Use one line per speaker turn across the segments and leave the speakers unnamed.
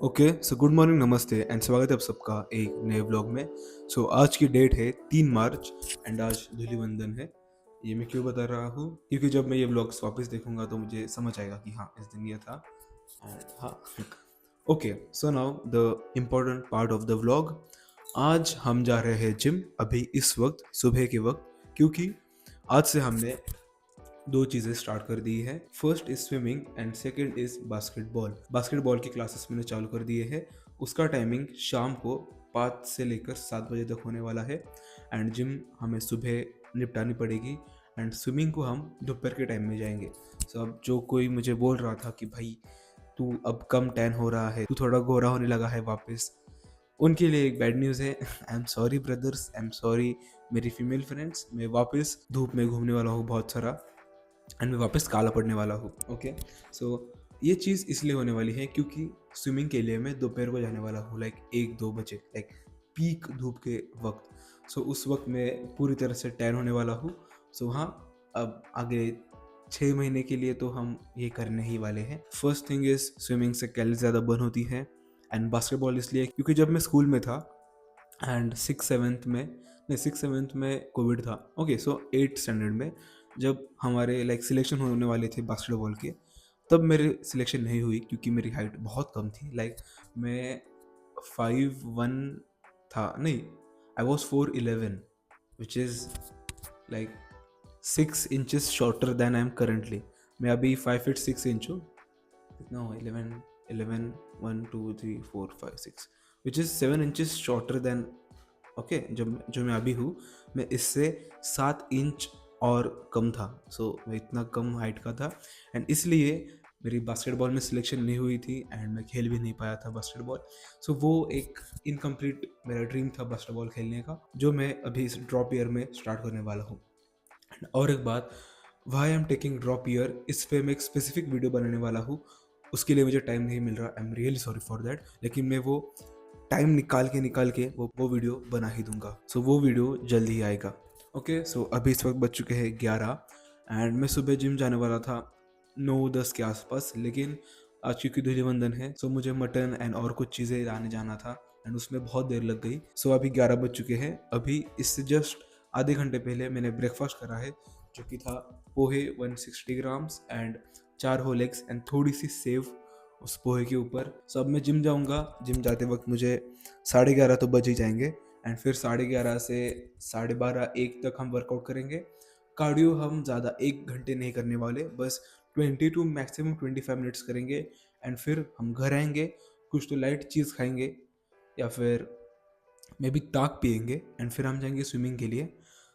Okay so good morning, नमस्ते and स्वागत है आप सबका एक नए व्लॉग में। आज की डेट है 3 मार्च एंड आज धूलिवंदन है। ये मैं क्यों बता रहा हूँ, क्योंकि जब मैं ये व्लॉग्स वापस देखूंगा तो मुझे समझ आएगा कि हाँ, इस दिन ये था। एंड हाँ, okay so now the important part of the vlog. आज हम जा रहे हैं जिम, अभी इस वक्त सुबह के वक्त, क्योंकि आज से हमने दो चीज़ें स्टार्ट कर दी है। First is swimming and second is basketball. Basketball की क्लासेस मैंने चालू कर दिए हैं। उसका टाइमिंग शाम को 5 से लेकर 7 बजे तक होने वाला है एंड जिम हमें सुबह निपटानी पड़ेगी एंड स्विमिंग को हम दोपहर के टाइम में जाएंगे। अब जो कोई मुझे बोल रहा था कि भाई तू अब कम टैन हो रहा है, तू थोड़ा गोरा होने लगा है वापस, उनके लिए एक बैड न्यूज़ है। I am sorry brothers, I am sorry मेरी फीमेल फ्रेंड्स, मैं वापस धूप में घूमने वाला हूँ बहुत सारा एंड मैं वापस काला पड़ने वाला हूँ। ओके सो ये चीज़ इसलिए होने वाली है क्योंकि स्विमिंग के लिए मैं दोपहर को जाने वाला हूँ, लाइक 1-2 बजे, लाइक पीक धूप के वक्त। उस वक्त मैं पूरी तरह से टैन होने वाला हूँ। हाँ, अब आगे 6 महीने के लिए तो हम ये करने ही वाले हैं। फर्स्ट थिंग इज स्विमिंग से कैलोरी ज़्यादा बर्न होती है एंड बास्केटबॉल इसलिए क्योंकि जब मैं स्कूल में था एंड 6 7 में कोविड था। ओके सो 8 स्टैंडर्ड में जब हमारे लाइक सिलेक्शन होने वाले थे बास्केटबॉल के, तब मेरे सिलेक्शन नहीं हुई क्योंकि मेरी हाइट बहुत कम थी। लाइक मैं 5'1" था, नहीं, I was 4'11", which is like 6 inches shorter than I am currently. मैं अभी 5 फीट 6 इंच हूँ। कितना हुआ, 11 1 2 3 4 5 6, which is 7 inches shorter then. Okay, जब जो मैं अभी हूँ, मैं इससे 7 इंच और कम था। मैं इतना कम हाइट का था एंड इसलिए मेरी बास्केटबॉल में सिलेक्शन नहीं हुई थी एंड मैं खेल भी नहीं पाया था बास्केटबॉल। वो एक इनकम्प्लीट मेरा ड्रीम था बास्केटबॉल खेलने का, जो मैं अभी इस ड्रॉप ईयर में स्टार्ट करने वाला हूँ। और एक बात, why I am taking drop year, इस पर मैं एक स्पेसिफिक वीडियो बनाने वाला हूँ। उसके लिए मुझे टाइम नहीं मिल रहा, I am really sorry for that, लेकिन मैं वो टाइम निकाल के वो वीडियो बना ही दूंगा। वो वीडियो जल्द ही आएगा। ओके अभी इस वक्त बज चुके हैं 11 एंड मैं सुबह जिम जाने वाला था 9-10 के आसपास, लेकिन आज क्योंकि धूलिवंदन है मुझे मटन एंड और कुछ चीज़ें लाने जाना था एंड उसमें बहुत देर लग गई। अभी 11 बज चुके हैं। अभी इससे जस्ट आधे घंटे पहले मैंने ब्रेकफास्ट करा है, जो कि था pohe 160 grams and 4 whole eggs and थोड़ी सी सेव उस पोहे के ऊपर। अब मैं जिम जाऊंगा। जिम जाते वक्त मुझे 11:30 तो बज ही जाएंगे एंड फिर 11:30 से 12:30-1 तक हम वर्कआउट करेंगे। कार्डियो हम ज़्यादा 1 घंटे नहीं करने वाले, बस 20 टू मैक्सिमम 25 मिनट्स करेंगे एंड फिर हम घर आएंगे, कुछ तो लाइट चीज़ खाएंगे या फिर मे बी ताक पियेंगे एंड फिर हम जाएंगे स्विमिंग के लिए।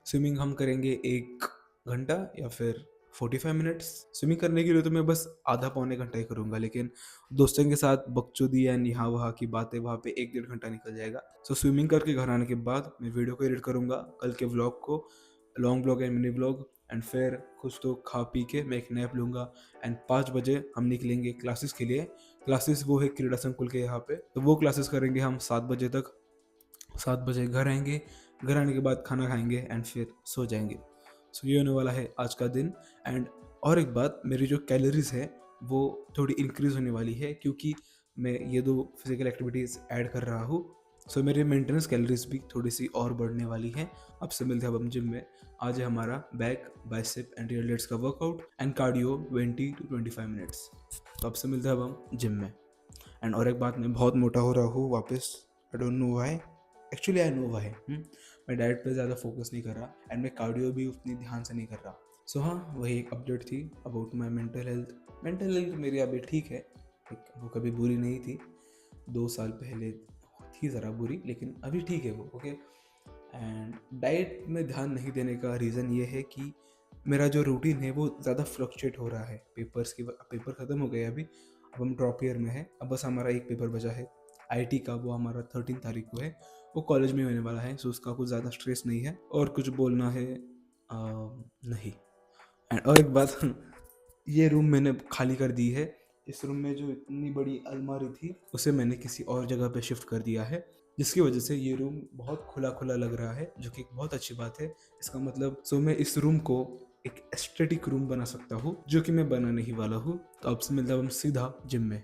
स्विमिंग हम करेंगे 1 घंटा या फिर 45 मिनट्स। स्विमिंग करने के लिए तो मैं बस आधा पौने घंटा ही करूँगा, लेकिन दोस्तों के साथ बकचोदी एंड यहाँ वहाँ की बातें, वहाँ पे 1-1.5 घंटा निकल जाएगा। स्विमिंग करके घर आने के बाद मैं वीडियो को एडिट करूँगा, कल के व्लॉग को, long vlog and mini vlog, and फिर कुछ तो खा पी के मैं एक नैप लूँगा एंड 5 बजे हम निकलेंगे क्लासेस के लिए। क्लासेस वो है क्रीड़ा संकुल के यहाँ पे, तो वो क्लासेस करेंगे हम 7 बजे तक। 7 बजे घर आएंगे, घर आने के बाद खाना खाएंगे एंड फिर सो जाएंगे। ये होने वाला है आज का दिन। एंड और एक बात, मेरी जो कैलोरीज है वो थोड़ी इंक्रीज होने वाली है क्योंकि मैं ये 2 फिजिकल एक्टिविटीज़ ऐड कर रहा हूँ। मेरे मेंटेनेंस कैलोरीज भी थोड़ी सी और बढ़ने वाली हैं। अब से मिलते हैं अब हम जिम में। आज है हमारा back, bicep and rear lats का workout and cardio 20 to 25 minutes. अब से मिलते हैं अब हम जिम में। एंड और एक बात, मैं बहुत मोटा हो रहा हूँ वापस। I don't know why, actually I know why. मैं डाइट पे ज़्यादा फोकस नहीं कर रहा एंड मैं कार्डियो भी उतनी ध्यान से नहीं कर रहा। हाँ, वही एक अपडेट थी about my mental health. Mental health मेरी अभी ठीक है, वो कभी बुरी नहीं थी। 2 साल पहले थी ज़रा बुरी, लेकिन अभी ठीक है वो। ओके, एंड डाइट में ध्यान नहीं देने का रीज़न ये है कि मेरा जो रूटीन है वो ज़्यादा फ्लक्चुएट हो रहा है। पेपर ख़त्म हो गए अभी, अब हम ड्रॉप ईयर में है। अब बस हमारा एक पेपर बचा है आईटी का, वो हमारा 13 तारीख को है। वो कॉलेज में होने वाला है, उसका कुछ ज़्यादा स्ट्रेस नहीं है। और कुछ बोलना है नहीं। एंड और एक बात, ये रूम मैंने खाली कर दी है। इस रूम में जो इतनी बड़ी अलमारी थी उसे मैंने किसी और जगह पे शिफ्ट कर दिया है, जिसकी वजह से ये रूम बहुत खुला खुला लग रहा है, जो कि एक बहुत अच्छी बात है। इसका मतलब मैं इस रूम को एक एस्थेटिक रूम बना सकता हूँ, जो कि मैं बनाने ही वाला हूँ। तो अब से मिलता हूँ हम सीधा जिम में।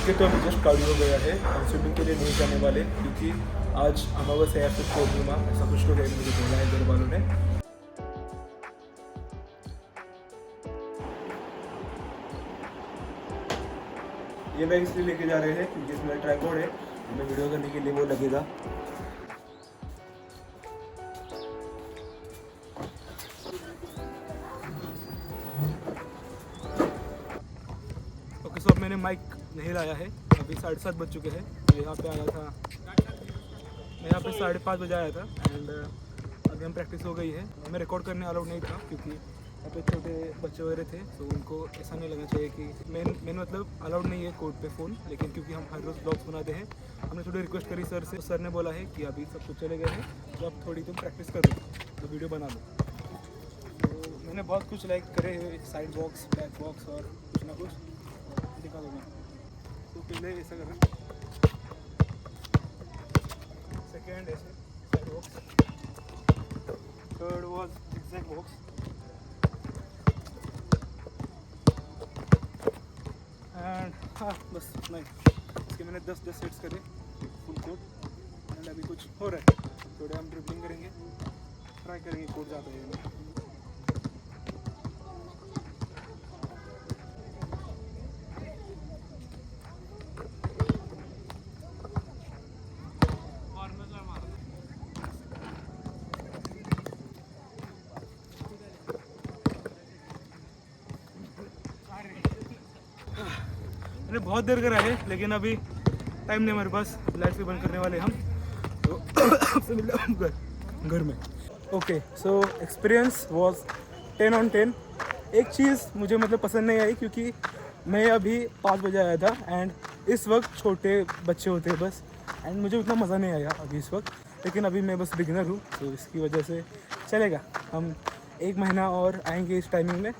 के तो अभी जस्ट कार्डियो हो गया है, हम स्विमिंग के लिए नहीं जाने वाले क्योंकि आज अमावस्या है या फिर पूर्णिमा, ऐसा कुछ तो है, मुझे बोला है घर वालों ने। ये बैग इसलिए लेके जा रहे हैं क्योंकि इसमें ट्राइपॉड है, हमें वीडियो करने के लिए वो लगेगा। ओके, सो अब मैंने माइक नहीं लाया है, अभी 7:30 बज चुके हैं। मैं यहाँ पे आया था, मैं यहाँ पे 5:30 बजे आया था एंड अभी हम प्रैक्टिस हो गई है। हमें रिकॉर्ड करने अलाउड नहीं था क्योंकि यहाँ पे छोटे बच्चे वगैरह थे, तो उनको ऐसा नहीं लगना चाहिए कि मेन मतलब अलाउड नहीं है कोर्ट पे फ़ोन, लेकिन क्योंकि हम हर रोज़ ब्लॉग्स बनाते हैं, हमने थोड़ी रिक्वेस्ट करी सर से। सर ने बोला है कि अभी सब कुछ चले गए हैं, तो अब थोड़ी तुम प्रैक्टिस करो तो वीडियो बना लो। तो मैंने बहुत कुछ लाइक करे हुए, साइड बॉक्स, बैक बॉक्स और कुछ ना कुछ दिखा दूँगा। तो पहले ऐसा करना, सेकेंड ऐसे side box, third was zigzag box, and हाँ बस नहीं, इसके मैंने 10 सेट्स करे फुल कोट। एंड अभी कुछ हो रहा है, थोड़े हम ड्रिबलिंग करेंगे, ट्राई करेंगे कोट जाता है नहीं। मैंने बहुत देर करा है लेकिन अभी टाइम नहीं हमारे पास, लाइट्स भी बंद करने वाले हम, तो आपसे मिलते हैं घर में। Okay, so experience was 10 on 10। एक चीज़ मुझे मतलब पसंद नहीं आई क्योंकि मैं अभी 5 बजे आया था एंड इस वक्त छोटे बच्चे होते हैं बस, एंड मुझे उतना मज़ा नहीं आया अभी इस वक्त। लेकिन अभी मैं बस बिगिनर हूँ, तो इसकी वजह से चलेगा। हम 1 महीना और आएंगे इस टाइमिंग में,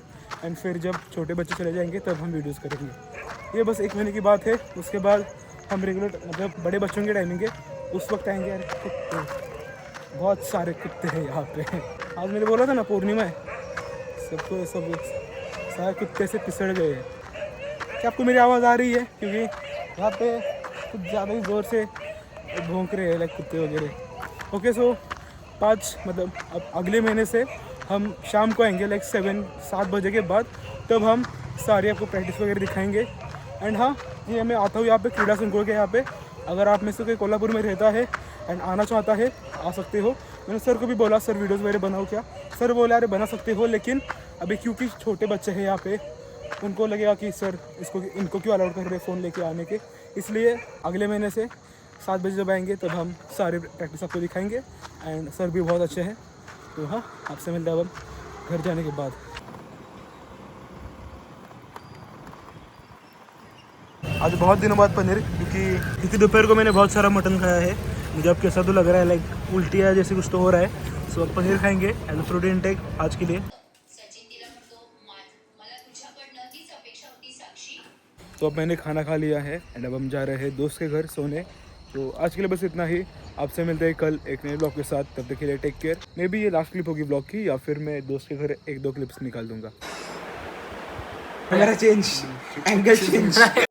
एंड फिर जब छोटे बच्चे चले जाएंगे तब हम वीडियोस करेंगे। ये बस 1 महीने की बात है, उसके बाद हम रेगुलर मतलब बड़े बच्चों के टाइमिंग है उस वक्त आएंगे। यार कुत्ते, बहुत सारे कुत्ते हैं यहाँ पे। आज मैंने बोला था ना पूर्णिमा है, सबको सब सारे कुत्ते से पिसड़ गए हैं। क्या आपको मेरी आवाज़ आ रही है? क्योंकि यहाँ पे कुछ ज़्यादा ही ज़ोर से भौंक रहे हैं लाइक कुत्ते वगैरह। ओके, सो 5 मतलब अब अगले महीने से हम शाम को आएंगे लाइक 7 बजे के बाद, तब हम सारी आपको प्रैक्टिस वगैरह दिखाएंगे। एंड हाँ, ये मैं आता हूँ यहाँ पे क्रीड़ा संकुल के यहाँ पे, अगर आप में से कोई कोल्हापुर में रहता है एंड आना चाहता है आ सकते हो। मैंने सर को भी बोला सर वीडियोस वगैरह बनाओ क्या, सर बोला अरे बना सकते हो, लेकिन अभी क्योंकि छोटे बच्चे हैं यहाँ पे उनको लगेगा कि सर इनको क्यों अलाउड कर रहे फ़ोन लेके आने के, इसलिए अगले महीने से 7 बजे जब आएंगे तब हम सारे प्रैक्टिस आपको दिखाएंगे। एंड सर भी बहुत अच्छे हैं। तो हाँ, आपसे मिलते हैं अब घर जाने के बाद। आज बहुत दिनों बाद पनीर, क्योंकि दोपहर को मैंने बहुत सारा मटन खाया है, मुझे अब कैसा तो लग रहा है लाइक उल्टी है जैसे कुछ तो हो रहा है। सो अब पनीर खाएंगे एज अ प्रोटीन टेक आज के लिए। तो अब मैंने खाना खा लिया है एंड अब हम जा रहे हैं दोस्त के घर सोने। तो आज के लिए बस इतना ही, आपसे मिलते हैं कल एक नए ब्लॉग के साथ। तब तक के लिए टेक केयर। मे बी ये लास्ट क्लिप होगी ब्लॉग की, या फिर मैं दोस्त के घर 1-2 क्लिप्स निकाल दूंगा।
Change angle change